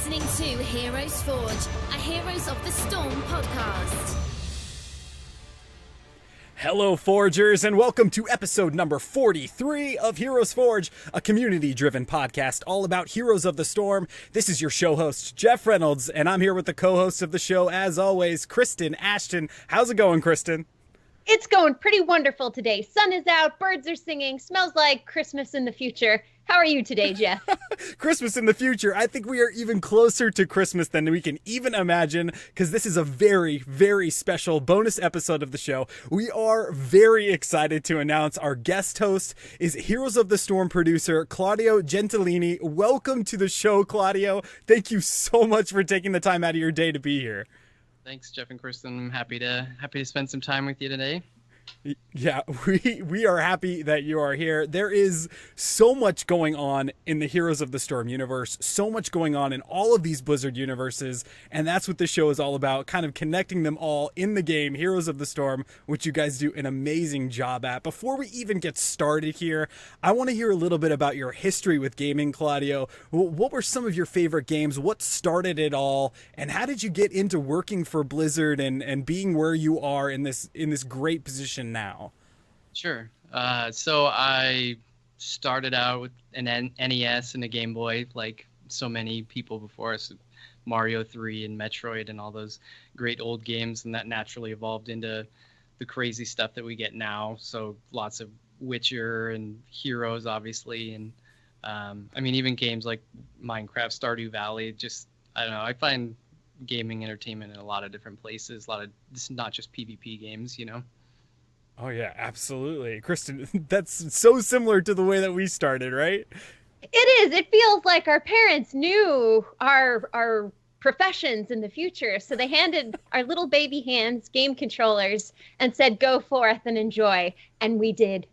listening to Heroes Forge, a Heroes of the Storm podcast. Hello, Forgers, and welcome to episode number 43 of Heroes Forge, a community-driven podcast all about Heroes of the Storm. This is your show host, Jeff Reynolds, and I'm here with the co-host of the show, as always, Kristen Ashton. How's it going, Kristen? It's going pretty wonderful today. Sun is out, birds are singing, smells like Christmas in the future. How are you today, Jeff? Christmas in the future. I think we are even closer to Christmas than we can even imagine, because this is a very, very special bonus episode of the show. We are very excited to announce our guest host is Heroes of the Storm producer, Claudio Gentilini. Welcome to the show, Claudio. Thank you so much for taking the time out of your day to be here. Thanks, Jeff and Kristen. I'm happy to spend some time with you today. Yeah, we are happy that you are here. There is so much going on in the Heroes of the Storm universe, so much going on in all of these Blizzard universes, and that's what this show is all about, kind of connecting them all in the game, Heroes of the Storm, which you guys do an amazing job at. Before we even get started here, I want to hear a little bit about your history with gaming, Claudio. What were some of your favorite games? What started it all? And how did you get into working for Blizzard and being where you are in this great position now? Sure. So I started out with an NES and a Game Boy, like so many people before us, Mario 3 and Metroid and all those great old games, and that naturally evolved into the crazy stuff that we get now. So lots of Witcher and Heroes, obviously, and I mean, even games like Minecraft, Stardew Valley. Just, I don't know, I find gaming entertainment in a lot of different places, it's not just PvP games, you know? Oh, yeah, absolutely. Kristen, that's so similar to the way that we started, right? It is. It feels like our parents knew our professions in the future. So they handed our little baby hands game controllers and said, go forth and enjoy. And we did.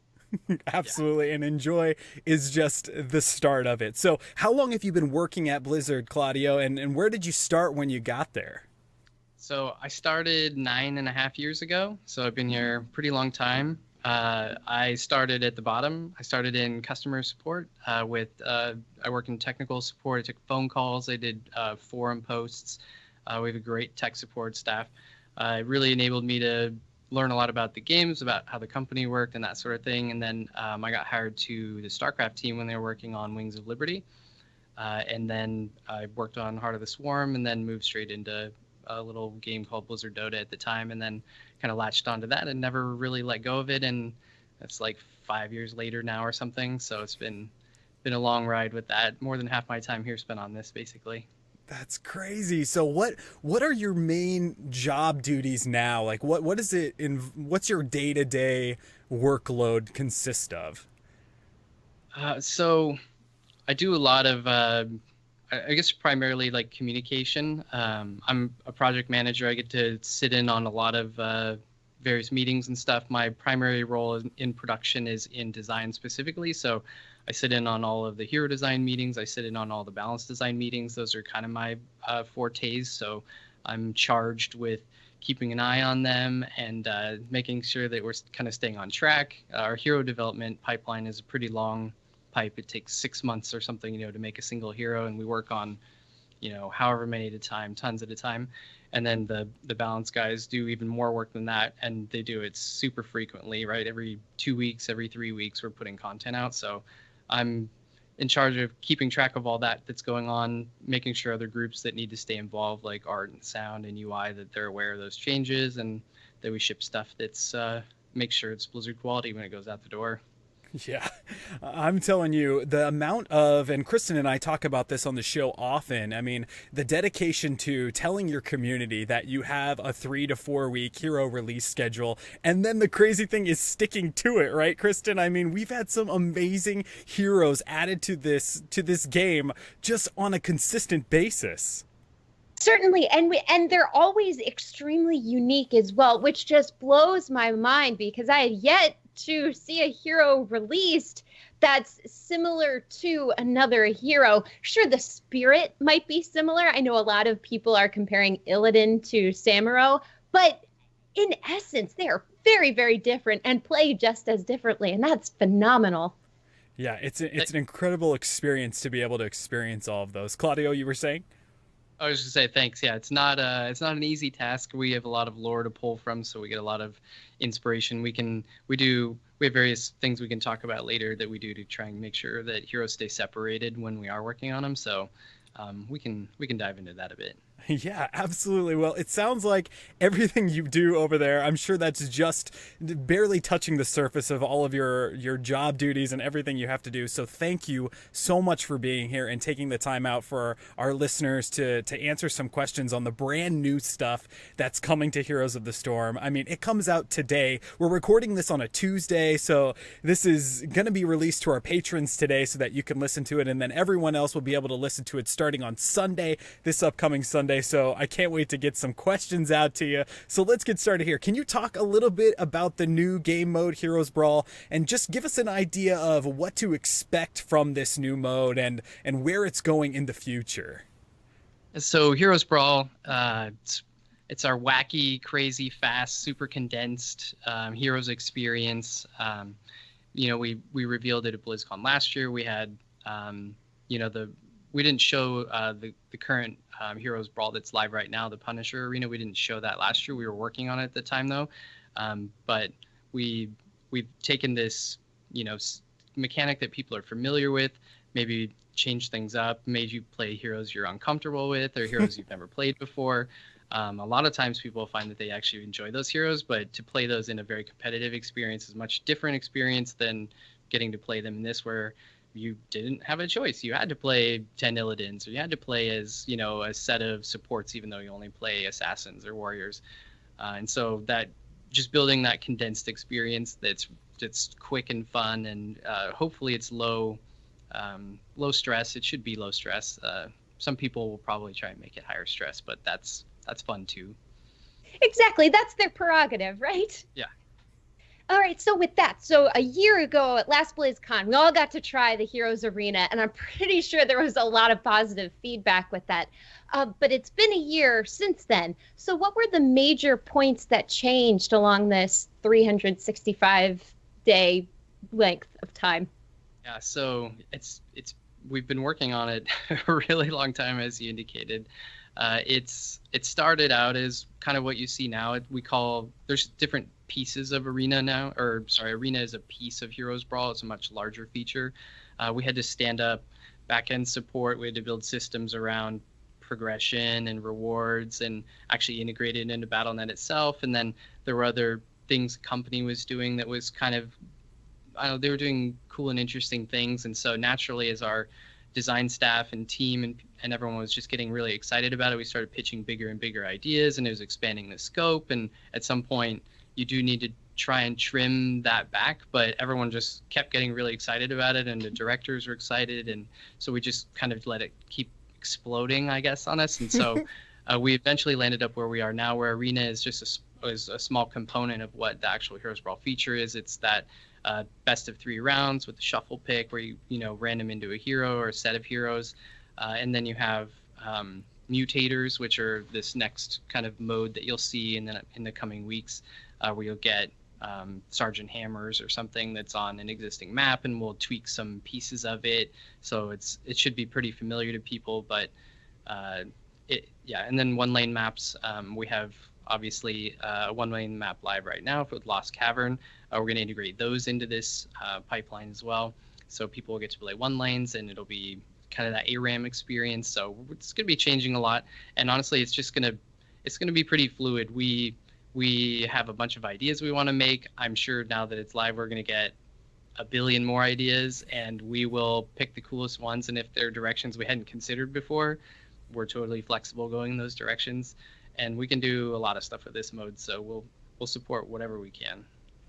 Absolutely. And enjoy is just the start of it. So how long have you been working at Blizzard, Claudio? And where did you start when you got there? So I started 9.5 years ago, so I've been here a pretty long time. I started at the bottom. I started in customer support I worked in technical support. I took phone calls. I did forum posts. We have a great tech support staff. It really enabled me to learn a lot about the games, about how the company worked and that sort of thing. And then I got hired to the StarCraft team when they were working on Wings of Liberty. And then I worked on Heart of the Swarm and then moved straight into a little game called Blizzard Dota at the time, and then kind of latched onto that and never really let go of it. And that's like 5 years later now or something. So it's been a long ride with that. More than half my time here spent on this, basically. That's crazy. So what are your main job duties now? Like what is it what's your day-to-day workload consist of? So I do a lot of I guess primarily like communication. I'm a project manager. I get to sit in on a lot of various meetings and stuff. My primary role in production is in design specifically. So I sit in on all of the hero design meetings. I sit in on all the balance design meetings. Those are kind of my fortes. So I'm charged with keeping an eye on them and making sure that we're kind of staying on track. Our hero development pipeline is a pretty long pipe. It takes 6 months or something, to make a single hero, and we work on, however many at a time, tons at a time. And then the balance guys do even more work than that, and they do it super frequently, right? Every 2 weeks, every 3 weeks, we're putting content out. So I'm in charge of keeping track of all that's going on, making sure other groups that need to stay involved, like art and sound and UI, that they're aware of those changes, and that we ship stuff that's make sure it's Blizzard quality when it goes out the door. Yeah, I'm telling you, the amount of, and Kristen and I talk about this on the show often, I mean, the dedication to telling your community that you have a 3 to 4 week hero release schedule. And then the crazy thing is sticking to it, right, Kristen? I mean, we've had some amazing heroes added to this game just on a consistent basis. Certainly, and they're always extremely unique as well, which just blows my mind because I had yet to see a hero released that's similar to another hero. Sure, the spirit might be similar. I know a lot of people are comparing Illidan to Samuro, but in essence, they are very, very different and play just as differently, and that's phenomenal. Yeah, it's an incredible experience to be able to experience all of those. Claudio, you were saying? I was just gonna say thanks. Yeah, it's not an easy task. We have a lot of lore to pull from, so we get a lot of inspiration. We have various things we can talk about later that we do to try and make sure that heroes stay separated when we are working on them. So we can dive into that a bit. Yeah, absolutely. Well, it sounds like everything you do over there, I'm sure that's just barely touching the surface of all of your job duties and everything you have to do. So thank you so much for being here and taking the time out for our listeners to answer some questions on the brand new stuff that's coming to Heroes of the Storm. I mean, it comes out today. We're recording this on a Tuesday, so this is going to be released to our patrons today so that you can listen to it, and then everyone else will be able to listen to it starting on Sunday, this upcoming Sunday. So I can't wait to get some questions out to you. So let's get started here. Can you talk a little bit about the new game mode, Heroes Brawl, and just give us an idea of what to expect from this new mode and where it's going in the future? So Heroes Brawl, it's our wacky, crazy, fast, super condensed Heroes experience. We revealed it at BlizzCon last year. We had, we didn't show the current Heroes Brawl that's live right now, the Punisher Arena. We didn't show that last year. We were working on it at the time, though. But we've taken this, mechanic that people are familiar with, maybe change things up, made you play heroes you're uncomfortable with or heroes you've never played before. A lot of times people find that they actually enjoy those heroes, but to play those in a very competitive experience is a much different experience than getting to play them in this, where you didn't have a choice. You had to play 10 Illidan's, or you had to play as, a set of supports, even though you only play assassins or warriors. And so that just building that condensed experience that's quick and fun, and hopefully it's low stress. It should be low stress. Some people will probably try and make it higher stress, but that's fun too. Exactly. That's their prerogative, right? Yeah. All right, so with that, a year ago at last BlizzCon, we all got to try the Heroes Arena, and I'm pretty sure there was a lot of positive feedback with that. But it's been a year since then. So what were the major points that changed along this 365-day length of time? Yeah, so we've been working on it a really long time, as you indicated. It started out as kind of what you see now. There's different pieces of Arena now, Arena is a piece of Heroes Brawl. It's a much larger feature. We had to stand up back-end support. We had to build systems around progression and rewards and actually integrate it into Battle.net itself. And then there were other things the company was doing that was kind of, they were doing cool and interesting things. And so naturally, as our design staff and team and everyone was just getting really excited about it, we started pitching bigger and bigger ideas, and it was expanding the scope. And at some point, you do need to try and trim that back, but everyone just kept getting really excited about it, and the directors were excited, and so we just kind of let it keep exploding, I guess, on us. And so we eventually landed up where we are now, where Arena is just a small component of what the actual Heroes Brawl feature is. It's that best of 3 rounds with the shuffle pick, where you random into a hero or a set of heroes, and then you have mutators, which are this next kind of mode that you'll see in the coming weeks, where you'll get Sergeant Hammers or something that's on an existing map, and we'll tweak some pieces of it. So it should be pretty familiar to people, but and then 1-lane maps. We have obviously a 1-lane map live right now with Lost Cavern. We're going to integrate those into this pipeline as well. So people will get to play 1 lanes, and it'll be kind of that ARAM experience. So it's going to be changing a lot. And honestly, it's going to be pretty fluid. We have a bunch of ideas we want to make. I'm sure now that it's live, we're going to get a billion more ideas, and we will pick the coolest ones. And if there are directions we hadn't considered before, we're totally flexible going in those directions. And we can do a lot of stuff with this mode, so we'll support whatever we can.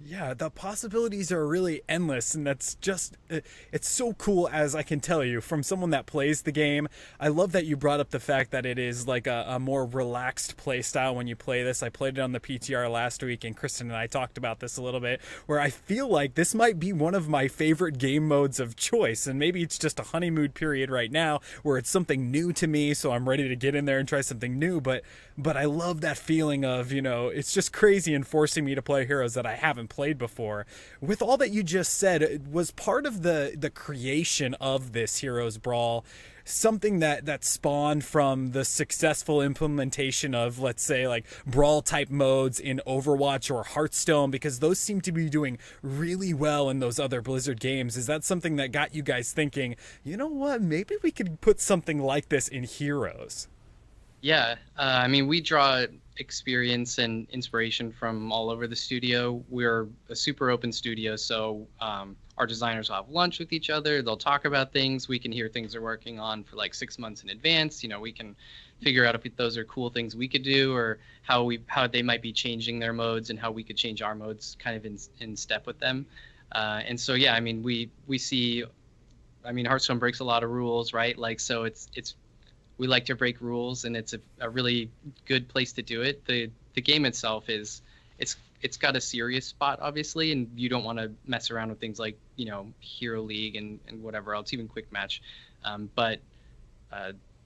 Yeah, the possibilities are really endless, and that's just, it's so cool, as I can tell you from someone that plays the game. I love that you brought up the fact that it is like a more relaxed play style when you play this. I played it on the PTR last week, and Kristen and I talked about this a little bit, where I feel like this might be one of my favorite game modes of choice, and maybe it's just a honeymoon period right now where it's something new to me, so I'm ready to get in there and try something new, but I love that feeling of, it's just crazy and forcing me to play heroes that I haven't haven't played before. With all that you just said, was part of the creation of this Heroes Brawl something that spawned from the successful implementation of, let's say, like Brawl type modes in Overwatch or Hearthstone, because those seem to be doing really well in those other Blizzard games? Is that something that got you guys thinking, you know what, maybe we could put something like this in Heroes? Yeah, I mean, we draw experience and inspiration from all over the studio. We're a super open studio, so our designers will have lunch with each other. They'll talk about things. We can hear things they're working on for like 6 months in advance. You know, we can figure out if those are cool things we could do, or how they might be changing their modes and how we could change our modes kind of in step with them. And so, yeah, I mean, we see, I mean, Hearthstone breaks a lot of rules, right? Like, so it's we like to break rules, and it's a really good place to do it. The game itself is, it's got a serious spot, obviously, and you don't want to mess around with things like, you know, Hero League and whatever else, even Quick Match. But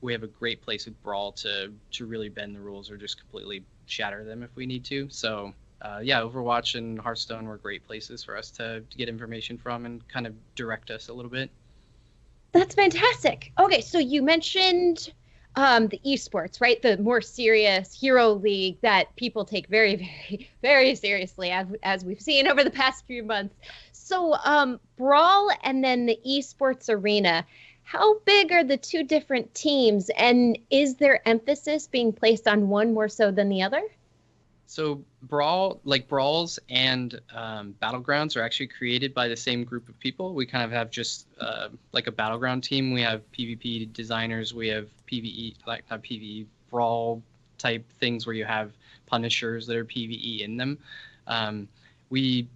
we have a great place with Brawl to really bend the rules or just completely shatter them if we need to. So yeah, Overwatch and Hearthstone were great places for us to get information from and kind of direct us a little bit. That's fantastic. Okay, so you mentioned the esports, right? The more serious Hero League that people take very, very, very seriously, as we've seen over the past few months. So Brawl and then the esports arena, how big are the two different teams, and is there emphasis being placed on one more so than the other? So Brawls and Battlegrounds are actually created by the same group of people. We kind of have just like a Battleground team. We have PvP designers. We have PvE, like not PvE, Brawl type things where you have Punishers that are PvE in them. We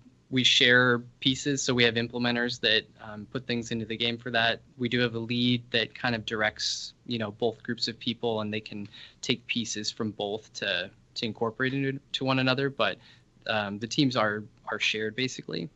share pieces, so we have implementers that put things into the game for that. We do have a lead that kind of directs, you know, both groups of people, and they can take pieces from both to incorporate into one another, but the teams are shared basically.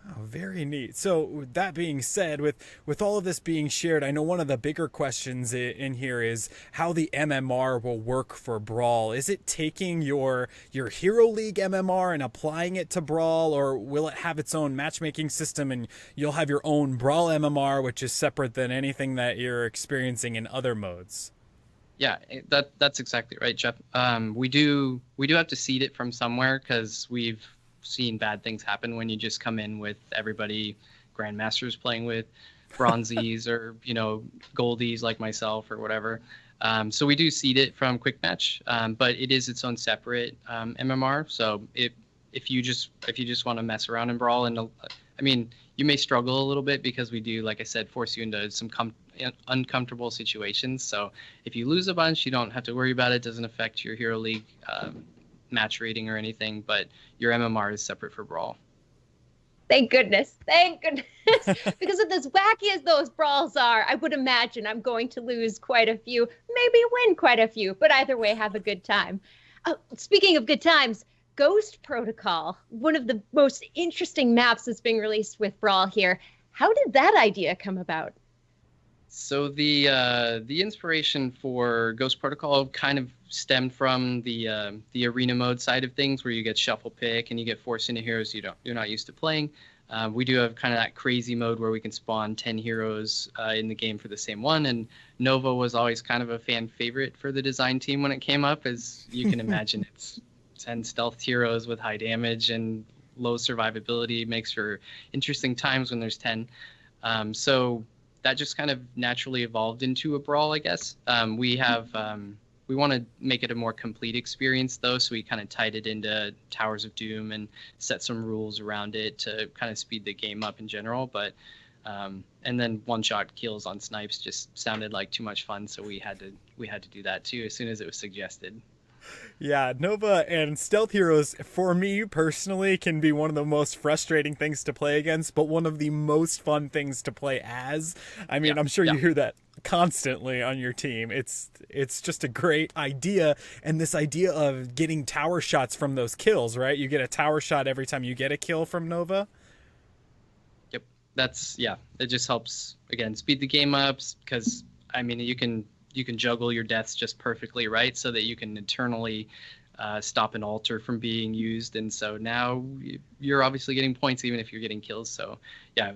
Oh, very neat. So with that being said, with all of this being shared, I know one of the bigger questions in here is how the MMR will work for Brawl. Is it taking your Hero League MMR and applying it to Brawl, or will it have its own matchmaking system and you'll have your own Brawl MMR, which is separate than anything that you're experiencing in other modes? Yeah, that's exactly right, Jeff. We do have to seed it from somewhere, because we've seen bad things happen when you just come in with everybody grandmasters playing with bronzies or, you know, goldies like myself or whatever. So we do seed it from Quick Match, but it is its own separate MMR. So if you just want to mess around in Brawl, and I mean, you may struggle a little bit because we do, like I said, force you into some uncomfortable situations. So if you lose a bunch, you don't have to worry about it. It doesn't affect your Hero League match rating or anything, but your MMR is separate for Brawl. Thank goodness. Thank goodness. Because of as wacky as those brawls are, I would imagine I'm going to lose quite a few, maybe win quite a few, but either way, have a good time. Speaking of good times, Ghost Protocol, one of the most interesting maps that's being released with Brawl here. How did that idea come about? So the inspiration for Ghost Protocol kind of stemmed from the arena mode side of things, where you get shuffle pick and you get forced into heroes you're not used to playing. We do have kind of that crazy mode where we can spawn 10 heroes in the game for the same one, and Nova was always kind of a fan favorite for the design team when it came up. As you can imagine, it's 10 stealth heroes with high damage and low survivability. Makes for interesting times when there's 10. So that just kind of naturally evolved into a Brawl, I guess. We want to make it a more complete experience, though, so we kind of tied it into Towers of Doom and set some rules around it to kind of speed the game up in general. But and then one-shot kills on snipes just sounded like too much fun, so we had to do that too as soon as it was suggested. Yeah, Nova and stealth heroes, for me personally, can be one of the most frustrating things to play against, but one of the most fun things to play as. I mean, yeah, I'm sure you hear that constantly on your team. It's just a great idea, and this idea of getting tower shots from those kills, right? You get a tower shot every time you get a kill from Nova. Yep, it just helps, again, speed the game up, because, I mean, you can juggle your deaths just perfectly, right? So that you can eternally stop an altar from being used, and so now you're obviously getting points even if you're getting kills. So yeah,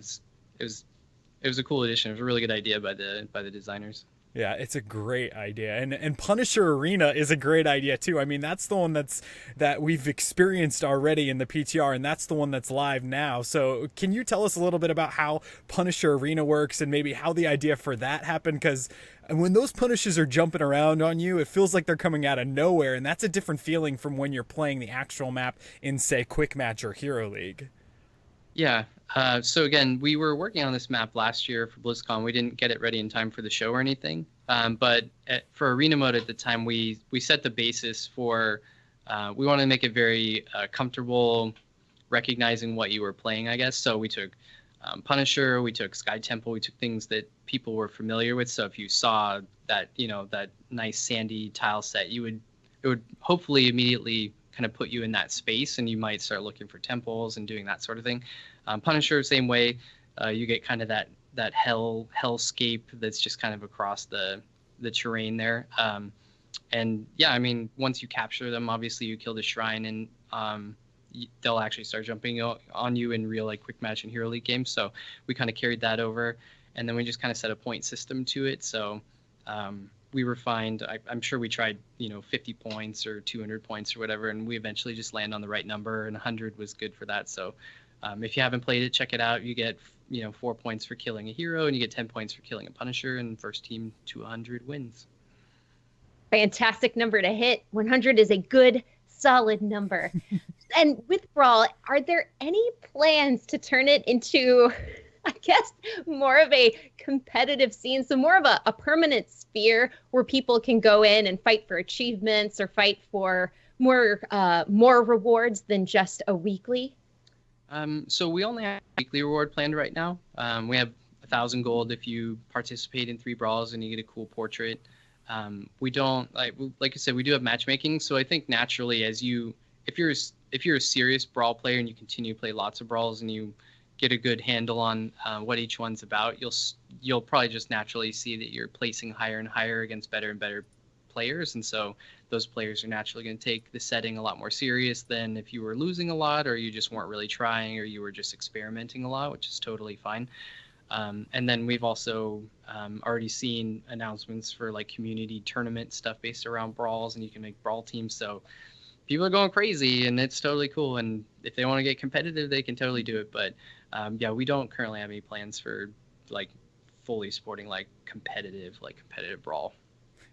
it was a cool addition. It was a really good idea by the designers. Yeah, it's a great idea. And Punisher Arena is a great idea too. I mean, that's the one that we've experienced already in the PTR, and that's the one that's live now. So can you tell us a little bit about how Punisher Arena works and maybe how the idea for that happened? Because when those Punishers are jumping around on you, it feels like they're coming out of nowhere, and that's a different feeling from when you're playing the actual map in, say, Quick Match or Hero League. Yeah. So again, we were working on this map last year for BlizzCon. We didn't get it ready in time for the show or anything. But for arena mode at the time, we set the basis for. We wanted to make it very comfortable, recognizing what you were playing, I guess. So we took Punisher, we took Sky Temple, we took things that people were familiar with. So if you saw that, that nice sandy tile set, it would hopefully immediately kind of put you in that space, and you might start looking for temples and doing that sort of thing. Punisher, same way. You get kind of that hellscape that's just kind of across the terrain there. And yeah, I mean, once you capture them, obviously you kill the shrine, and they'll actually start jumping on you in real Quick Match and Hero League games. So we kind of carried that over, and then we just kind of set a point system to it. So we refined. I'm sure we tried 50 points or 200 points or whatever, and we eventually just land on the right number, and 100 was good for that. So if you haven't played it, check it out. You get 4 points for killing a hero, and you get 10 points for killing a Punisher, and first team to 100 wins. Fantastic number to hit. 100 is a good, solid number. And with Brawl, are there any plans to turn it into, I guess, more of a competitive scene, so more of a permanent sphere where people can go in and fight for achievements or fight for more rewards than just a weekly? So we only have a weekly reward planned right now. We have 1,000 gold if you participate in 3 brawls and you get a cool portrait. We don't like I said, we do have matchmaking. So I think naturally, if you're a serious brawl player and you continue to play lots of brawls and you get a good handle on what each one's about, you'll probably just naturally see that you're placing higher and higher against better and better players, and so those players are naturally going to take the setting a lot more serious than if you were losing a lot, or you just weren't really trying, or you were just experimenting a lot, which is totally fine. And then we've also already seen announcements for community tournament stuff based around brawls, and you can make brawl teams. So people are going crazy, and it's totally cool. And if they want to get competitive, they can totally do it. But yeah, we don't currently have any plans for fully sporting competitive brawl.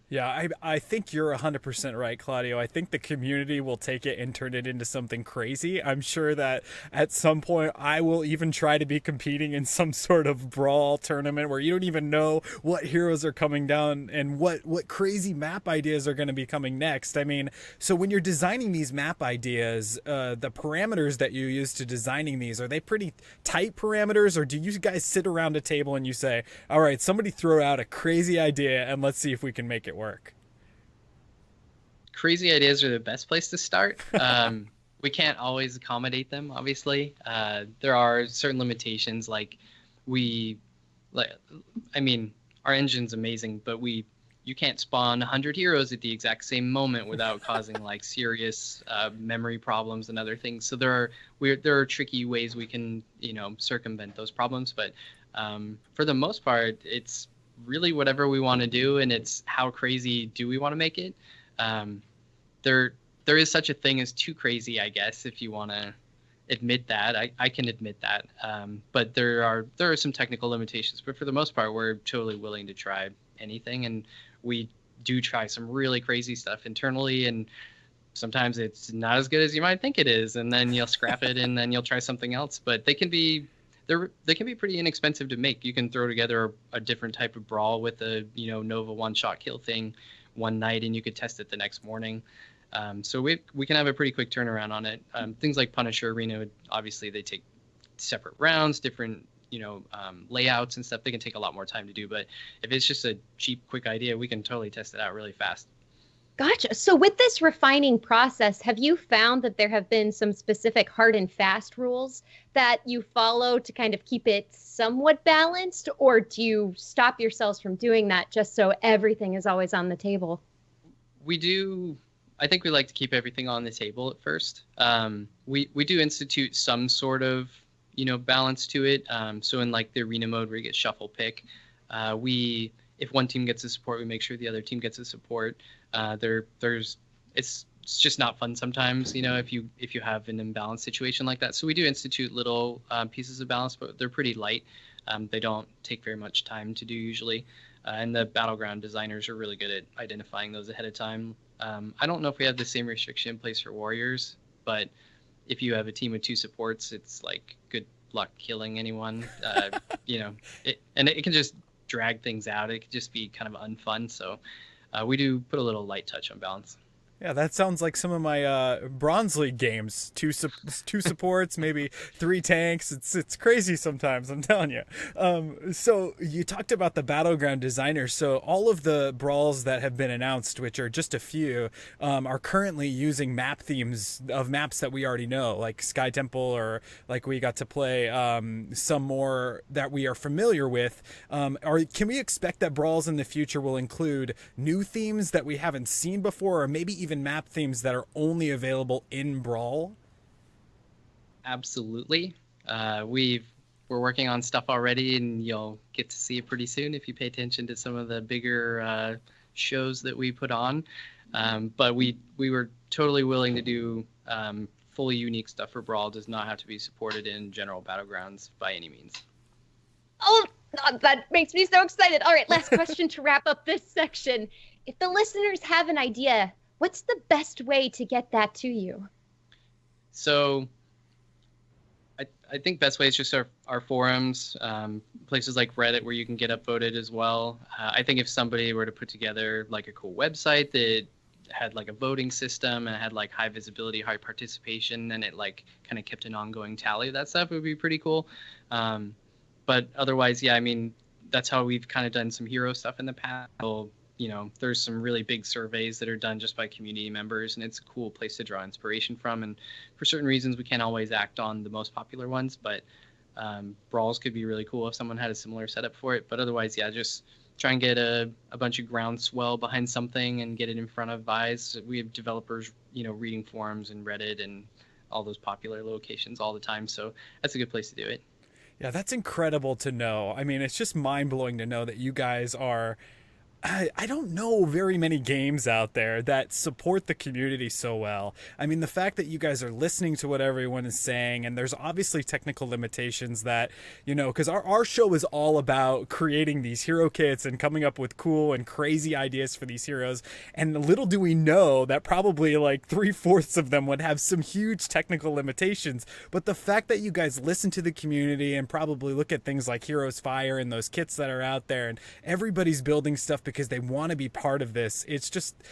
Yeah, I think you're 100% right, Claudio. I think the community will take it and turn it into something crazy. I'm sure that at some point I will even try to be competing in some sort of brawl tournament where you don't even know what heroes are coming down and what crazy map ideas are going to be coming next. I mean, so when you're designing these map ideas, the parameters that you use to designing these, are they pretty tight parameters, or do you guys sit around a table and you say, all right, somebody throw out a crazy idea and let's see if we can make it work? Crazy ideas are the best place to start. We can't always accommodate them, obviously. There are certain limitations, our engine's amazing, but you can't spawn 100 heroes at the exact same moment without causing serious memory problems and other things. So there are tricky ways we can circumvent those problems, but for the most part, it's really whatever we want to do, and it's how crazy do we want to make it. There is such a thing as too crazy, I guess, if you want to admit that. I can admit that, but there are some technical limitations, but for the most part, we're totally willing to try anything, and we do try some really crazy stuff internally, and sometimes it's not as good as you might think it is, and then you'll scrap it and then you'll try something else. But they can be pretty inexpensive to make. You can throw together a different type of brawl with a Nova one-shot kill thing one night, and you could test it the next morning. So we can have a pretty quick turnaround on it. Things like Punisher Arena, obviously they take separate rounds, different layouts and stuff. They can take a lot more time to do, but if it's just a cheap, quick idea, we can totally test it out really fast. Gotcha. So with this refining process, have you found that there have been some specific hard and fast rules that you follow to kind of keep it somewhat balanced, or do you stop yourselves from doing that just so everything is always on the table? We do I think we like to keep everything on the table at first. We do institute some sort of, balance to it. So in like the arena mode where you get shuffle pick, if one team gets a support, we make sure the other team gets a support. It's just not fun sometimes, if you have an imbalanced situation like that. So we do institute little pieces of balance, but they're pretty light. They don't take very much time to do usually. And the battleground designers are really good at identifying those ahead of time. I don't know if we have the same restriction in place for warriors, but if you have a team with 2 supports, it's like good luck killing anyone. It can just drag things out. It could just be kind of unfun. So we do put a little light touch on balance. Yeah, that sounds like some of my Bronze League games. Two supports, maybe 3 tanks. It's crazy sometimes, I'm telling you. So you talked about the battleground designers. So all of the brawls that have been announced, which are just a few, are currently using map themes of maps that we already know, like Sky Temple, or like we got to play some more that we are familiar with. Can we expect that brawls in the future will include new themes that we haven't seen before, or maybe even map themes that are only available in Brawl? Absolutely. We're working on stuff already, and you'll get to see it pretty soon if you pay attention to some of the bigger shows that we put on. But we were totally willing to do fully unique stuff for Brawl. It does not have to be supported in general battlegrounds by any means. Oh, that makes me so excited. All right, last question to wrap up this section. If the listeners have an idea, what's the best way to get that to you? So I think best way is just our forums, places like Reddit where you can get upvoted as well. I think if somebody were to put together like a cool website that had like a voting system and had like high visibility, high participation, and it like kind of kept an ongoing tally of that stuff, would be pretty cool. But otherwise, yeah, I mean, that's how we've kind of done some hero stuff in the past. There's some really big surveys that are done just by community members, and it's a cool place to draw inspiration from. And for certain reasons, we can't always act on the most popular ones, but brawls could be really cool if someone had a similar setup for it. But otherwise, yeah, just try and get a bunch of groundswell behind something and get it in front of eyes. We have developers, reading forums and Reddit and all those popular locations all the time. So that's a good place to do it. Yeah, that's incredible to know. I mean, it's just mind-blowing to know that you guys are... I don't know very many games out there that support the community so well. I mean, the fact that you guys are listening to what everyone is saying, and there's obviously technical limitations that, because our show is all about creating these hero kits and coming up with cool and crazy ideas for these heroes. And little do we know that probably like 3/4 of them would have some huge technical limitations. But the fact that you guys listen to the community and probably look at things like Heroes Fire and those kits that are out there, and everybody's building stuff because they want to be part of this. It's just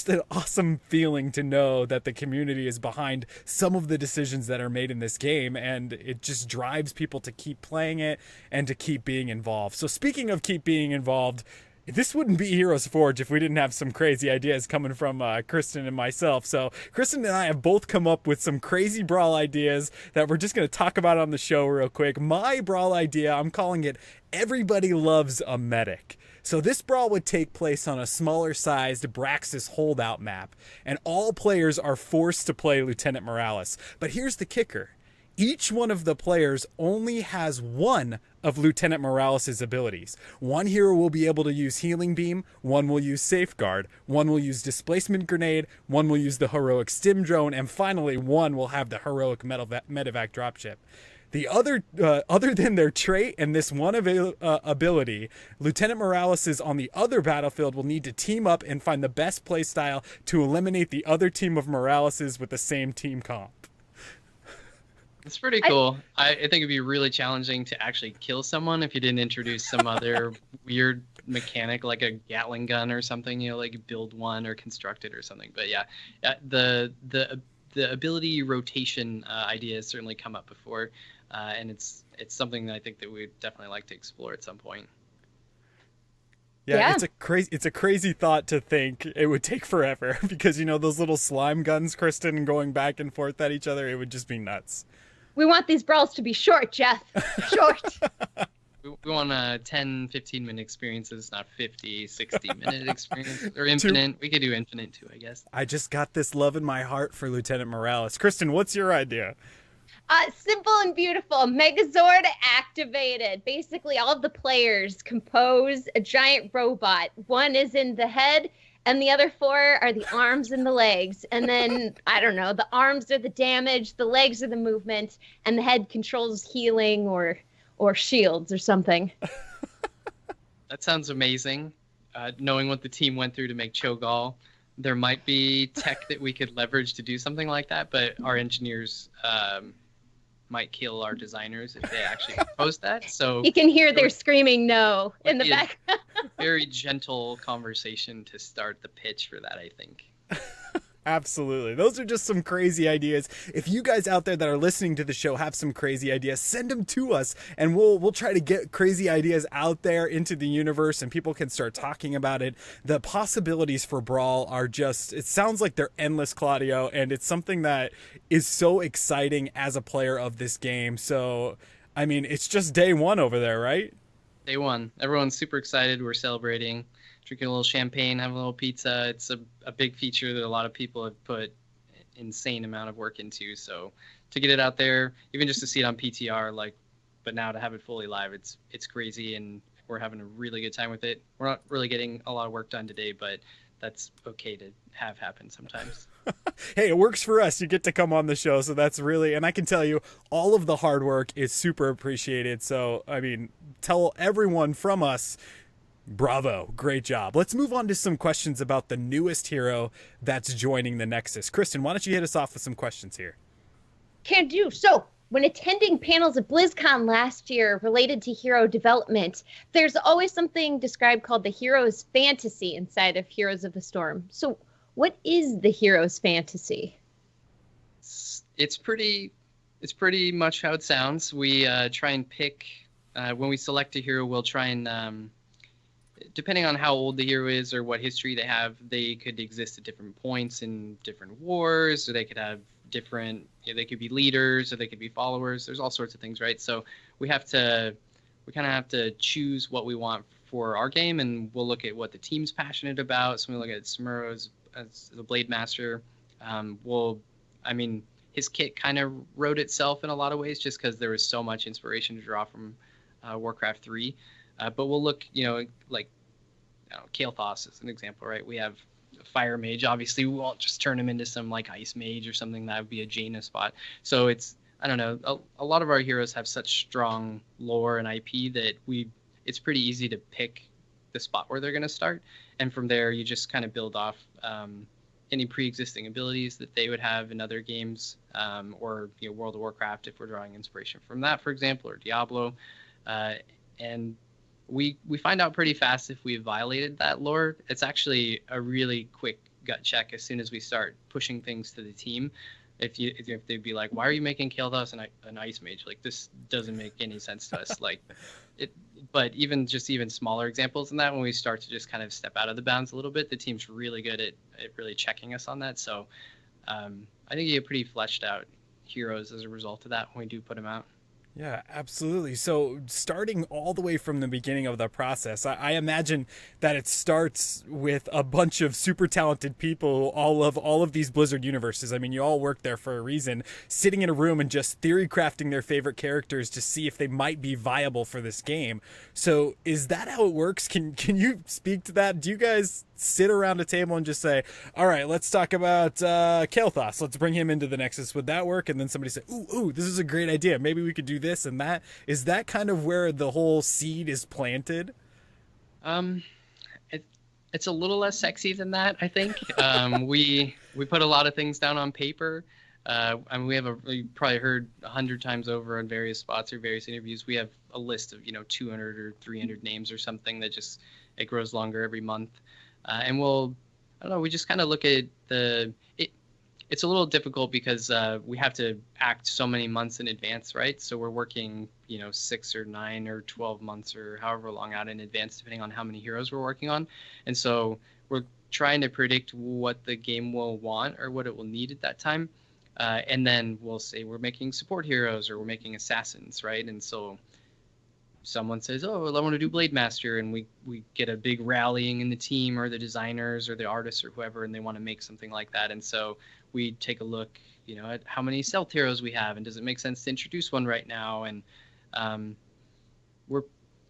an awesome feeling to know that the community is behind some of the decisions that are made in this game, and it just drives people to keep playing it and to keep being involved. So speaking of keep being involved, this wouldn't be HeroesForge if we didn't have some crazy ideas coming from Kristen and myself. So Kristen and I have both come up with some crazy Brawl ideas that we're just going to talk about on the show real quick. My Brawl idea, I'm calling it Everybody Loves a Medic. So this Brawl would take place on a smaller sized Braxis holdout map, and all players are forced to play Lieutenant Morales. But here's the kicker. Each one of the players only has one of Lieutenant Morales' abilities. One hero will be able to use Healing Beam, one will use Safeguard, one will use Displacement Grenade, one will use the Heroic Stim Drone, and finally one will have the Heroic Medevac Dropship. The other than their trait and this one ability, Lieutenant Morales on the other battlefield will need to team up and find the best playstyle to eliminate the other team of Moraleses with the same team comp. It's pretty cool. I think it'd be really challenging to actually kill someone if you didn't introduce some other weird mechanic like a Gatling gun or something, like build one or construct it or something. But yeah, the ability rotation idea has certainly come up before. And it's something that I think that we'd definitely like to explore at some point. Yeah, it's a crazy thought to think it would take forever because those little slime guns, Kristen, going back and forth at each other, it would just be nuts. We want these brawls to be short, Jeff. Short. We want a 10, 15-minute experiences, not 50, 60-minute experience. Or infinite. We could do infinite too, I guess. I just got this love in my heart for Lieutenant Morales. Kristen, what's your idea? Simple and beautiful. Megazord activated. Basically, all of the players compose a giant robot. One is in the head, and the other four are the arms and the legs. And then, I don't know, the arms are the damage, the legs are the movement, and the head controls healing or shields or something. That sounds amazing. Knowing what the team went through to make Cho'Gall, there might be tech that we could leverage to do something like that, but our engineers might kill our designers if they actually propose that. So you can hear their screaming no in the background. Very gentle conversation to start the pitch for that, I think. Absolutely. Those are just some crazy ideas. If you guys out there that are listening to the show have some crazy ideas, send them to us and we'll try to get crazy ideas out there into the universe and people can start talking about it. The possibilities for Brawl are just, it sounds like they're endless, Claudio, and it's something that is so exciting as a player of this game. So, I mean, it's just day one over there, right? Day one. Everyone's super excited. We're celebrating. Drinking a little champagne, having a little pizza. It's a big feature that a lot of people have put insane amount of work into. So to get it out there, even just to see it on PTR, but now to have it fully live, it's crazy, and we're having a really good time with it. We're not really getting a lot of work done today, but that's okay to have happen sometimes. Hey, it works for us. You get to come on the show, so that's really, and I can tell you, all of the hard work is super appreciated. So, I mean, tell everyone from us, bravo, great job. Let's move on to some questions about the newest hero that's joining the Nexus. Kristen, why don't you hit us off with some questions here? Can do. So, when attending panels at BlizzCon last year related to hero development, there's always something described called the hero's fantasy inside of Heroes of the Storm. So, what is the hero's fantasy? It's pretty much how it sounds. We try and pick, when we select a hero, we'll try and depending on how old the hero is or what history they have, they could exist at different points in different wars, or they could have different, they could be leaders, or they could be followers. There's all sorts of things, right? So we kind of have to choose what we want for our game, and we'll look at what the team's passionate about. So we look at Samuro as the Blade Master. His kit kind of wrote itself in a lot of ways, just because there was so much inspiration to draw from Warcraft 3. But we'll look, Kael'thas is an example, right? We have a Fire Mage. Obviously, we won't just turn him into some Ice Mage or something. That would be a Jaina spot. So it's, I don't know, a lot of our heroes have such strong lore and IP that it's pretty easy to pick the spot where they're going to start. And from there, you just kind of build off any pre-existing abilities that they would have in other games, or World of Warcraft, if we're drawing inspiration from that, for example, or Diablo. And we find out pretty fast if we've violated that lore. It's actually a really quick gut check as soon as we start pushing things to the team. If they'd be like, why are you making Kael'thas an Ice Mage? This doesn't make any sense to us. But even smaller examples than that, when we start to just kind of step out of the bounds a little bit, the team's really good at really checking us on that. So I think you get pretty fleshed out heroes as a result of that when we do put them out. Yeah, absolutely. So starting all the way from the beginning of the process, I imagine that it starts with a bunch of super talented people, all of these Blizzard universes. I mean, you all work there for a reason, sitting in a room and just theory crafting their favorite characters to see if they might be viable for this game. So is that how it works? Can you speak to that? Do you guys sit around a table and just say, all right, let's talk about Kael'thas. Let's bring him into the Nexus. Would that work? And then somebody say, ooh, this is a great idea. Maybe we could do this and that. Is that kind of where the whole seed is planted? It's a little less sexy than that, I think. We put a lot of things down on paper. You probably heard 100 times over on various spots or various interviews. We have a list of 200 or 300 names or something that just it grows longer every month. And we just kind of look at it's a little difficult because we have to act so many months in advance, right? So we're working, 6 or 9 or 12 months or however long out in advance, depending on how many heroes we're working on. And so we're trying to predict what the game will want or what it will need at that time. And then we'll say we're making support heroes or we're making assassins, right? And so someone says, oh, well, I want to do Blade Master, and we get a big rallying in the team or the designers or the artists or whoever, and they want to make something like that. And so we take a look, at how many stealth heroes we have, and does it make sense to introduce one right now? And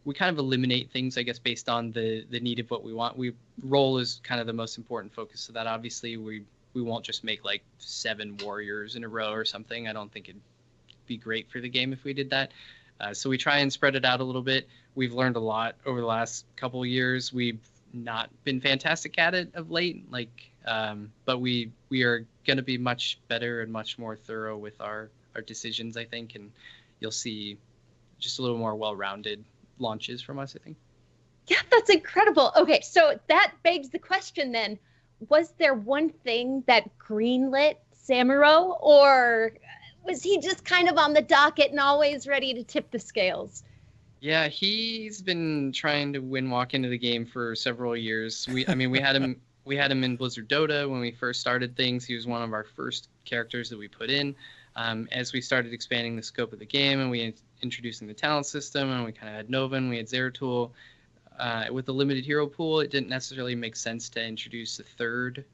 we kind of eliminate things, I guess, based on the need of what we want. Role is kind of the most important focus, so that obviously we won't just make like 7 warriors in a row or something. I don't think it'd be great for the game if we did that. So we try and spread it out a little bit. We've learned a lot over the last couple of years. We've not been fantastic at it of late, but we are going to be much better and much more thorough with our decisions, I think, and you'll see just a little more well-rounded launches from us, I think. Yeah, that's incredible. Okay, so that begs the question then, was there one thing that greenlit Samuro, or was he just kind of on the docket and always ready to tip the scales? Yeah, he's been trying to walk into the game for several years. We had him in Blizzard Dota when we first started things. He was one of our first characters that we put in. As we started expanding the scope of the game and we introducing the talent system, and we kind of had Nova and we had Zeratul, with the limited hero pool, it didn't necessarily make sense to introduce a third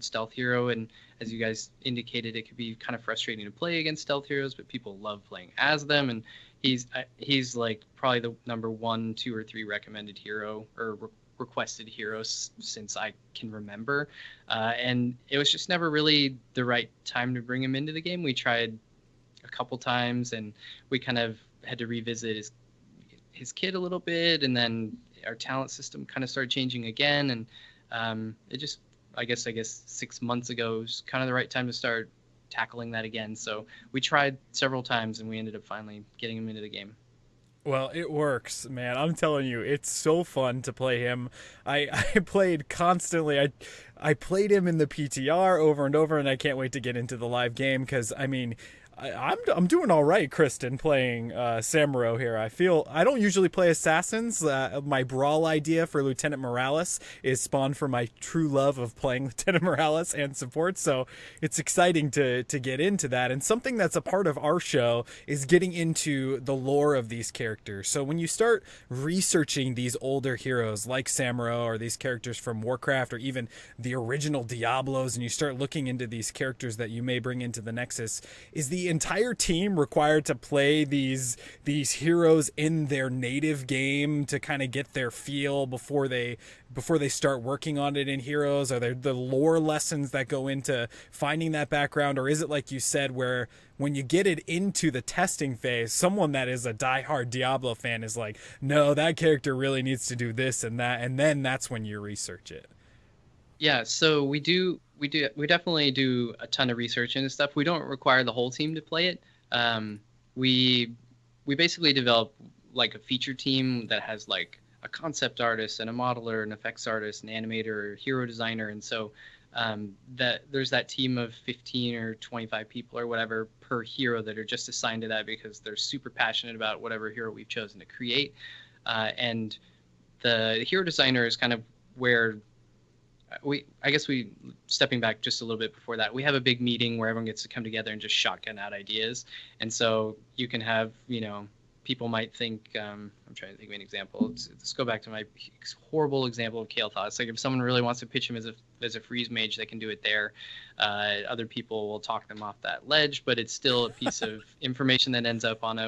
stealth hero. And as you guys indicated, it could be kind of frustrating to play against stealth heroes, but people love playing as them. And he's like probably the number 1, 2, or 3 recommended hero or requested heroes since I can remember. And it was just never really the right time to bring him into the game. We tried a couple times and we kind of had to revisit his kit a little bit, and then our talent system kind of started changing again, and it just I guess 6 months ago was kind of the right time to start tackling that again. So we tried several times and we ended up finally getting him into the game. Well, it works, man. I'm telling you, it's so fun to play him. I played constantly. I played him in the PTR over and over, and I can't wait to get into the live game because, I'm doing all right, Kristen, playing Samuro here. I don't usually play assassins. My Brawl idea for Lieutenant Morales is spawned from my true love of playing Lieutenant Morales and support, so it's exciting to get into that. And something that's a part of our show is getting into the lore of these characters. So when you start researching these older heroes like Samuro or these characters from Warcraft or even the original Diablos, and you start looking into these characters that you may bring into the Nexus, is the entire team required to play these heroes in their native game to kind of get their feel before they start working on it in Heroes? Are there the lore lessons that go into finding that background, or is it like you said, where when you get it into the testing phase, someone that is a diehard Diablo fan is like, no, that character really needs to do this and that, and then that's when you research it? Yeah, so we definitely do a ton of research into stuff. We don't require the whole team to play it. We basically develop like a feature team that has like a concept artist and a modeler, an effects artist, an animator, hero designer, and so that there's that team of 15 or 25 people or whatever per hero that are just assigned to that because they're super passionate about whatever hero we've chosen to create. And the hero designer is kind of where stepping back just a little bit before that, we have a big meeting where everyone gets to come together and just shotgun out ideas. And so you can have, people might think, I'm trying to think of an example. Let's go back to my horrible example of Kale Thoughts. Like if someone really wants to pitch him as a freeze mage, they can do it there. Other people will talk them off that ledge, but it's still a piece of information that ends up on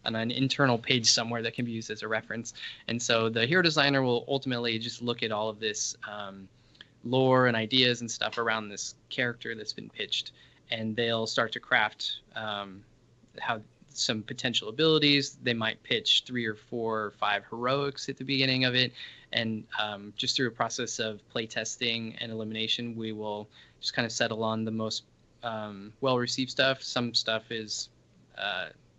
an internal page somewhere that can be used as a reference. And so the hero designer will ultimately just look at all of this lore and ideas and stuff around this character that's been pitched, and they'll start to craft how some potential abilities. They might pitch 3 or 4 or 5 heroics at the beginning of it, and just through a process of playtesting and elimination, we will just kind of settle on the most well-received stuff. Some stuff is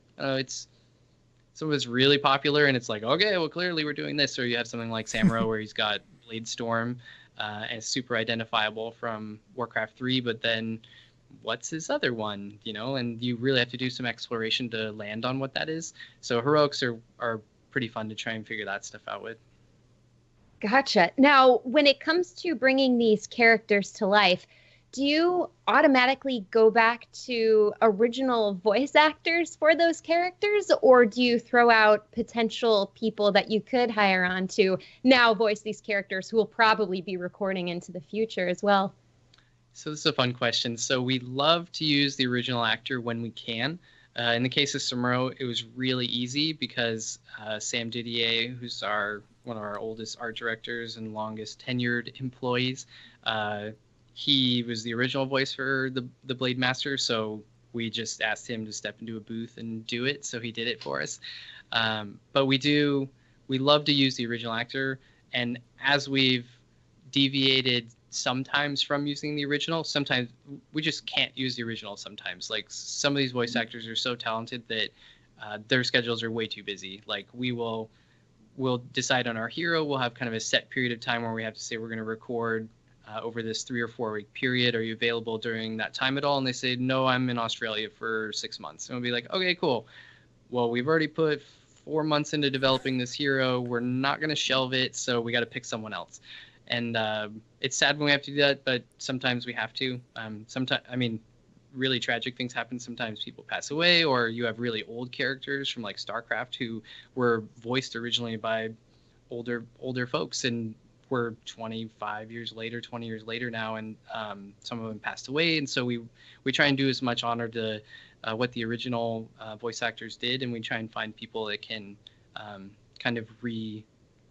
some of it's really popular, and it's like, okay, well, clearly we're doing this. Or you have something like Samuro where he's got Blade Storm, and it's super identifiable from Warcraft 3, but then what's his other one, and you really have to do some exploration to land on what that is. So heroics are pretty fun to try and figure that stuff out with. Gotcha. Now, when it comes to bringing these characters to life, do you automatically go back to original voice actors for those characters, or do you throw out potential people that you could hire on to now voice these characters who will probably be recording into the future as well? So this is a fun question. So we love to use the original actor when we can. In the case of Samuro, it was really easy because Sam Didier, who's one of our oldest art directors and longest tenured employees, he was the original voice for the Blade Master. So we just asked him to step into a booth and do it. So he did it for us. But we love to use the original actor. And as we've deviated sometimes from using the original, sometimes we just can't use the original sometimes. Like some of these voice actors are so talented that their schedules are way too busy. Like we'll decide on our hero, we'll have kind of a set period of time where we have to say we're going to record over this 3 or 4 week period. Are you available during that time at all? And they say, no, I'm in Australia for 6 months. And we'll be like, okay, cool. Well, we've already put 4 months into developing this hero. We're not going to shelve it, so we got to pick someone else. And it's sad when we have to do that, but sometimes we have to. Sometimes, I mean, really tragic things happen. Sometimes people pass away, or you have really old characters from like StarCraft who were voiced originally by older folks, and we're 25 years later, 20 years later now, and some of them passed away. And so we try and do as much honor to what the original voice actors did, and we try and find people that can kind of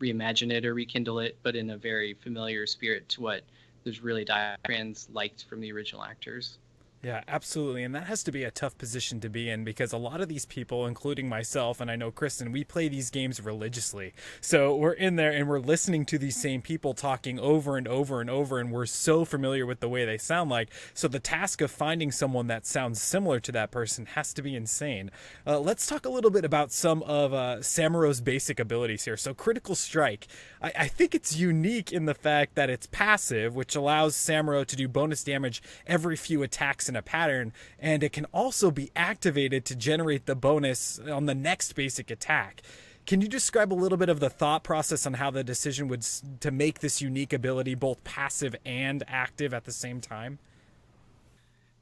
reimagine it or rekindle it, but in a very familiar spirit to what those really diehard fans liked from the original actors. Yeah, absolutely. And that has to be a tough position to be in, because a lot of these people, including myself, and I know Kristen, we play these games religiously. So we're in there and we're listening to these same people talking over and over and over, and we're so familiar with the way they sound like. So the task of finding someone that sounds similar to that person has to be insane. Let's talk a little bit about some of Samuro's basic abilities here. So Critical Strike, I think it's unique in the fact that it's passive, which allows Samuro to do bonus damage every few attacks in a pattern, and it can also be activated to generate the bonus on the next basic attack. Can you describe a little bit of the thought process on how the decision was to make this unique ability both passive and active at the same time?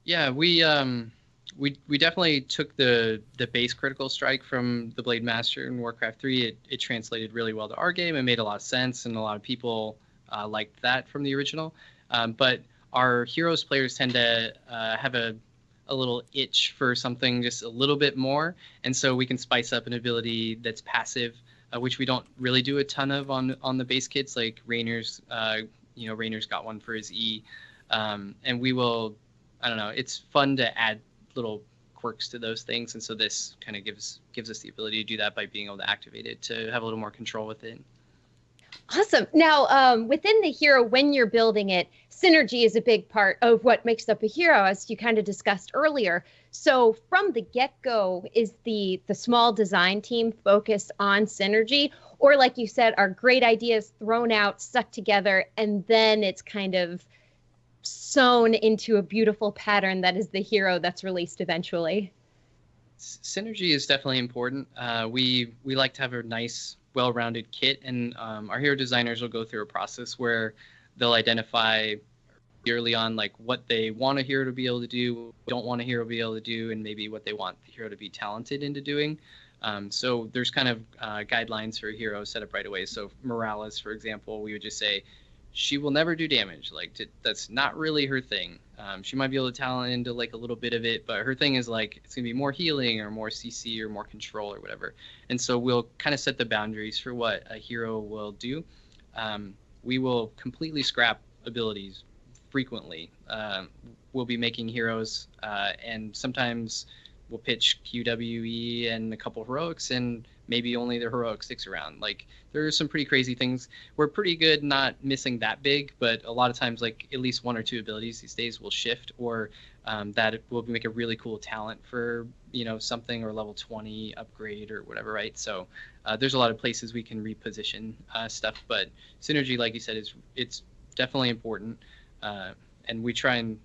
Yeah, we definitely took the base Critical Strike from the Blade Master in Warcraft 3. It translated really well to our game. It made a lot of sense, and a lot of people liked that from the original. But our Heroes players tend to have a little itch for something just a little bit more, and so we can spice up an ability that's passive, which we don't really do a ton of on the base kits. Like Rainer's, Rainer's got one for his E, and we will, I don't know, it's fun to add little quirks to those things, and so this kind of gives us the ability to do that by being able to activate it to have a little more control with it. Awesome. Now, within the hero, when you're building it, synergy is a big part of what makes up a hero, as you kind of discussed earlier. So from the get-go, is the small design team focused on synergy? Or like you said, are great ideas thrown out, stuck together, and then it's kind of sewn into a beautiful pattern that is the hero that's released eventually? Synergy is definitely important. We like to have a nice, well-rounded kit, and our hero designers will go through a process where they'll identify early on like what they want a hero to be able to do, don't want a hero to be able to do, and maybe what they want the hero to be talented into doing. So there's kind of guidelines for a hero set up right away. So Morales, for example, we would just say she will never do damage. Like that's not really her thing. She might be able to talent into like a little bit of it, but her thing is like it's gonna be more healing or more CC or more control or whatever. And so we'll kind of set the boundaries for what a hero will do. We will completely scrap abilities frequently. We'll be making heroes, and sometimes we'll pitch QWE and a couple heroics, and maybe only the heroic sticks around. Like there are some pretty crazy things. We're pretty good not missing that big, but a lot of times like at least 1 or 2 abilities these days will shift, or that will make a really cool talent for something, or level 20 upgrade or whatever, right? So there's a lot of places we can reposition stuff, but synergy, like you said, it's definitely important, and we try and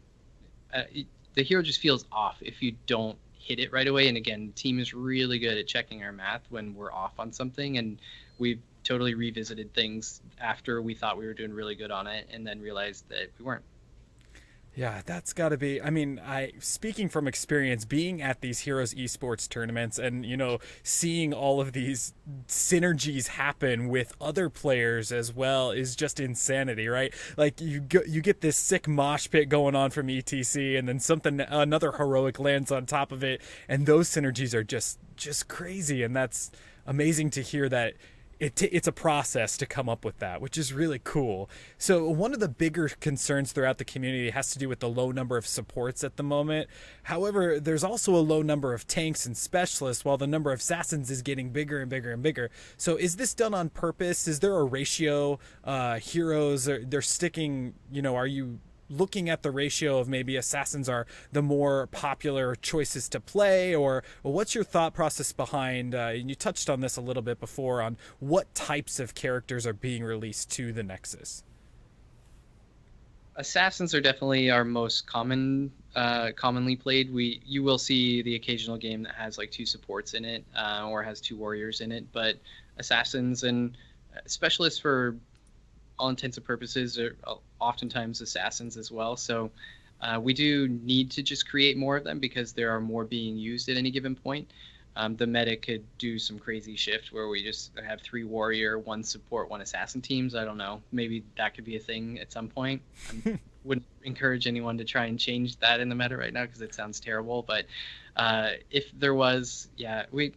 the hero just feels off if you don't hit it right away. And again, the team is really good at checking our math when we're off on something, and we've totally revisited things after we thought we were doing really good on it and then realized that we weren't. Yeah, that's got to be. I mean, speaking from experience, being at these Heroes esports tournaments and, seeing all of these synergies happen with other players as well is just insanity, right? Like you get this sick mosh pit going on from ETC, and then another heroic lands on top of it, and those synergies are just crazy, and that's amazing to hear that it's a process to come up with that, which is really cool. So one of the bigger concerns throughout the community has to do with the low number of supports at the moment. However, there's also a low number of tanks and specialists, while the number of assassins is getting bigger and bigger and bigger. So is this done on purpose? Is there a ratio? Heroes, they're sticking, are you looking at the ratio of maybe assassins are the more popular choices to play, or what's your thought process behind, and you touched on this a little bit before, on what types of characters are being released to the Nexus? Assassins are definitely our most commonly played. You will see the occasional game that has like 2 supports in it, or has 2 warriors in it, but assassins and specialists, for all intents and purposes, are oftentimes assassins as well. So we do need to just create more of them because there are more being used at any given point. The meta could do some crazy shift where we just have 3 warrior, 1 support, 1 assassin teams. I don't know. Maybe that could be a thing at some point. I wouldn't encourage anyone to try and change that in the meta right now because it sounds terrible. But if there was, I don't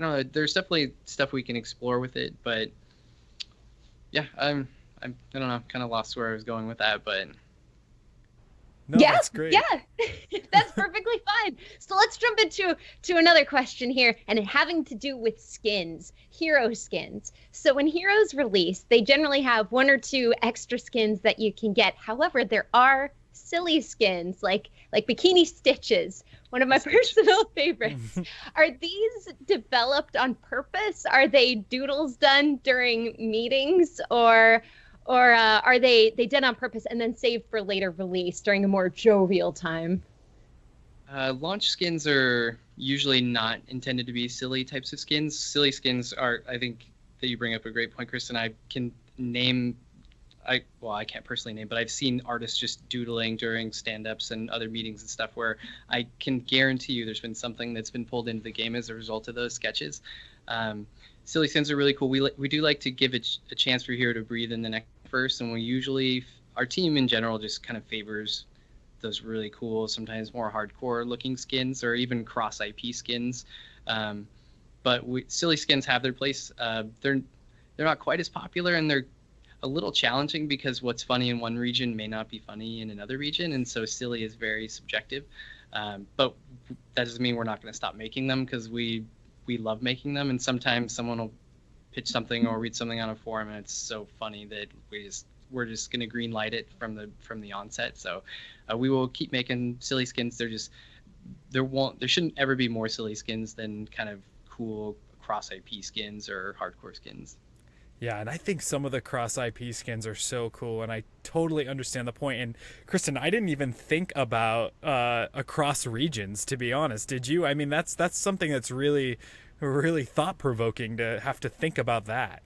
know. There's definitely stuff we can explore with it, but yeah, I don't know, kind of lost where I was going with that, but no, yeah, that's great. Yeah, that's perfectly fine. So let's jump into another question here, and it having to do with skins, hero skins. So when heroes release, they generally have 1 or 2 extra skins that you can get. However, there are silly skins like bikini stitches, one of my personal favorites. Are these developed on purpose? Are they doodles done during meetings, or are they done on purpose and then saved for later release during a more jovial time? Launch skins are usually not intended to be silly types of skins. Silly skins are, I think that you bring up a great point, Kristen. I can name, I can't personally name, but I've seen artists just doodling during stand-ups and other meetings and stuff where I can guarantee you there's been something that's been pulled into the game as a result of those sketches. Silly skins are really cool. We do like to give it a chance for hero to breathe in the neck first, and our team in general just kind of favors those really cool, sometimes more hardcore looking skins, or even cross IP skins. But silly skins have their place. They're not quite as popular, and they're a little challenging because what's funny in one region may not be funny in another region, and so silly is very subjective. But that doesn't mean we're not going to stop making them, because we love making them, and sometimes someone will pitch something or read something on a forum and it's so funny that we're just going to green light it from the onset. So we will keep making silly skins. There shouldn't ever be more silly skins than kind of cool cross IP skins or hardcore skins. Yeah, and I think some of the cross IP skins are so cool, and I totally understand the point. And Kristen, I didn't even think about across regions, to be honest. Did you? I mean, that's something that's really, really thought-provoking to have to think about that.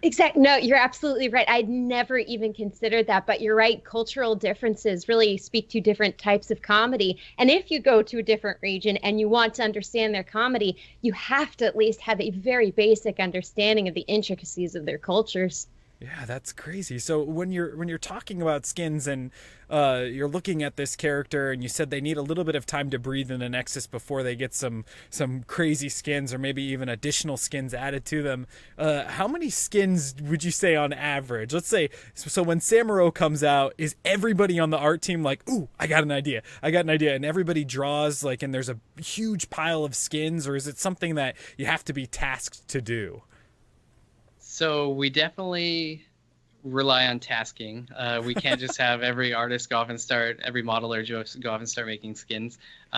Exactly. No, you're absolutely right. I'd never even considered that, but you're right. Cultural differences really speak to different types of comedy. And if you go to a different region and you want to understand their comedy, you have to at least have a very basic understanding of the intricacies of their cultures. Yeah, that's crazy. So when you're talking about skins and you're looking at this character, and you said they need a little bit of time to breathe in the Nexus before they get some crazy skins, or maybe even additional skins added to them. How many skins would you say on average? Let's say, so when Samuro comes out, is everybody on the art team like, ooh, I got an idea, and everybody draws like, and there's a huge pile of skins, or is it something that you have to be tasked to do? So we definitely rely on tasking. We can't just have every artist go off and start, every modeler go off and start making skins.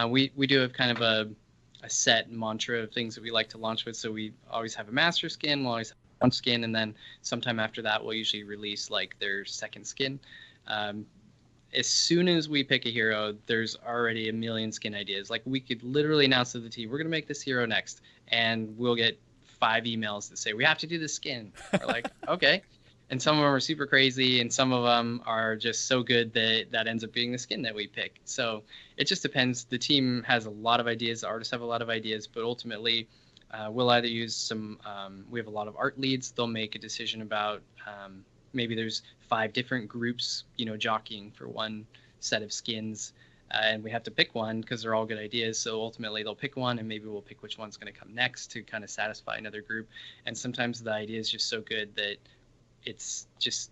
We do have kind of a set mantra of things that we like to launch with. So we always have a master skin, we'll always have a launch skin, and then sometime after that we'll usually release like their second skin. As soon as we pick a hero, there's already a million skin ideas. Like we could literally announce to the team, we're going to make this hero next, and we'll get 5 emails that say we have to do the skin. We're like, okay. And some of them are super crazy, and some of them are just so good that ends up being the skin that we pick. So it just depends. The team has a lot of ideas, the artists have a lot of ideas, but ultimately we'll either use some, we have a lot of art leads. They'll make a decision about maybe there's 5 different groups, jockeying for one set of skins. And we have to pick one because they're all good ideas. So ultimately they'll pick one, and maybe we'll pick which one's going to come next to kind of satisfy another group. And sometimes the idea is just so good that it's just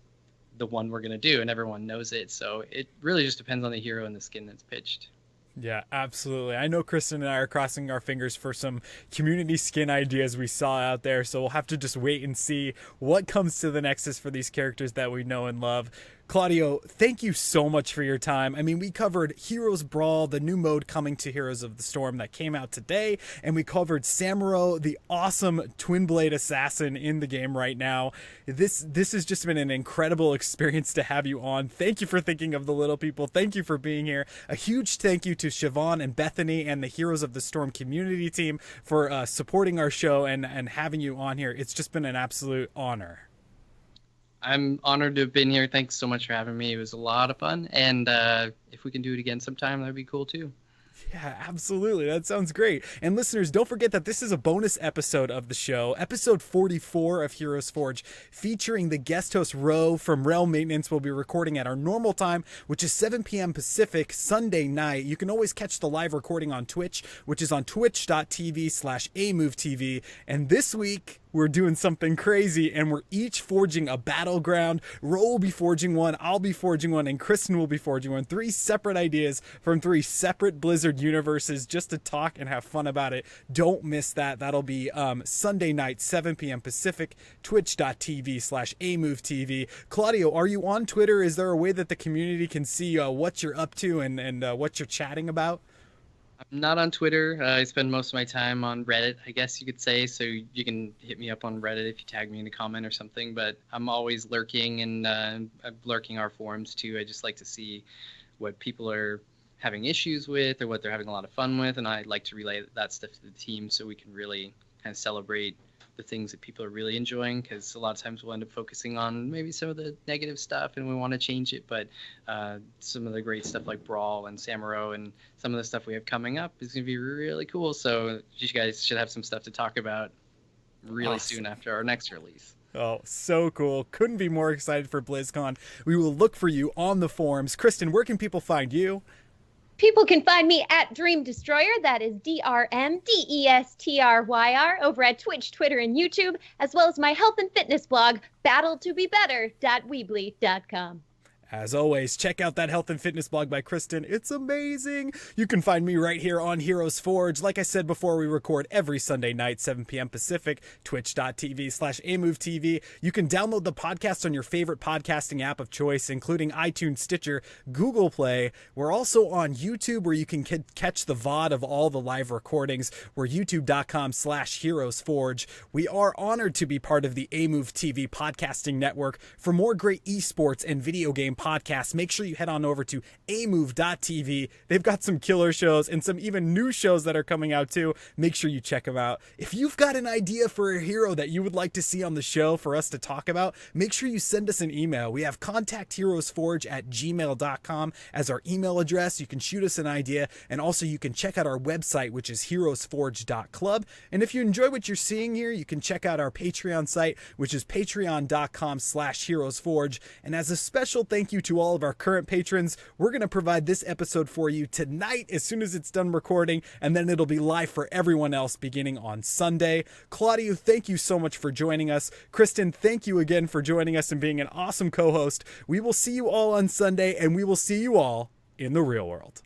the one we're going to do and everyone knows it. So it really just depends on the hero and the skin that's pitched. Yeah, absolutely. I know Kristen and I are crossing our fingers for some community skin ideas we saw out there, so we'll have to just wait and see what comes to the Nexus for these characters that we know and love. Claudio, thank you so much for your time. I mean, we covered Heroes Brawl, the new mode coming to Heroes of the Storm that came out today, and we covered Samuro, the awesome twin blade assassin in the game right now. This has just been an incredible experience to have you on. Thank you for thinking of the little people. Thank you for being here. A huge thank you to Siobhan and Bethany and the Heroes of the Storm community team for supporting our show and having you on here. It's just been an absolute honor. I'm honored to have been here. Thanks so much for having me. It was a lot of fun. And if we can do it again sometime, that'd be cool too. Yeah, absolutely. That sounds great. And listeners, don't forget that this is a bonus episode of the show, episode 44 of HeroesForge, featuring the guest host Ro from Realm Maintenance. We'll be recording at our normal time, which is 7 p.m. Pacific, Sunday night. You can always catch the live recording on Twitch, which is on twitch.tv/Amove TV. And this week, we're doing something crazy, and we're each forging a battleground. Ro will be forging one, I'll be forging one, and Kristen will be forging one. 3 separate ideas from 3 separate Blizzard universes just to talk and have fun about it. Don't miss that. That'll be Sunday night, 7 p.m. Pacific, twitch.tv/Amove TV. Claudio, are you on Twitter? Is there a way that the community can see what you're up to and what you're chatting about? I'm not on Twitter. I spend most of my time on Reddit, I guess you could say. So you can hit me up on Reddit if you tag me in a comment or something. But I'm always lurking, and I'm lurking our forums too. I just like to see what people are having issues with or what they're having a lot of fun with. And I like to relay that stuff to the team so we can really kind of celebrate the things that people are really enjoying, because a lot of times we'll end up focusing on maybe some of the negative stuff and we want to change it, but some of the great stuff like Brawl and Samuro and some of the stuff we have coming up is going to be really cool. So you guys should have some stuff to talk about really soon after our next release. Oh, so cool. Couldn't be more excited for BlizzCon. We will look for you on the forums. Kristen, where can people find you? People can find me at Dream Destroyer, that is DRMDESTRYR, over at Twitch, Twitter, and YouTube, as well as my health and fitness blog, battletobebetter.weebly.com. As always, check out that health and fitness blog by Kristen. It's amazing. You can find me right here on HeroesForge. Like I said before, we record every Sunday night, 7 p.m. Pacific, twitch.tv/Amove TV. You can download the podcast on your favorite podcasting app of choice, including iTunes, Stitcher, Google Play. We're also on YouTube, where you can catch the VOD of all the live recordings. We're youtube.com/HeroesForge. We are honored to be part of the Amove TV podcasting network. For more great esports and video game podcasts, make sure you head on over to amove.tv. They've got some killer shows and some even new shows that are coming out too. Make sure you check them out. If you've got an idea for a hero that you would like to see on the show for us to talk about, make sure you send us an email. We have contactheroesforge@gmail.com as our email address. You can shoot us an idea, and also you can check out our website, which is heroesforge.club. And if you enjoy what you're seeing here, you can check out our Patreon site, which is patreon.com/heroesforge. And as a special thank you to all of our current patrons, we're going to provide this episode for you tonight as soon as it's done recording, and then it'll be live for everyone else beginning on Sunday. Claudio, thank you so much for joining us. Kristen, thank you again for joining us and being an awesome co-host. We will see you all on Sunday, and we will see you all in the real world.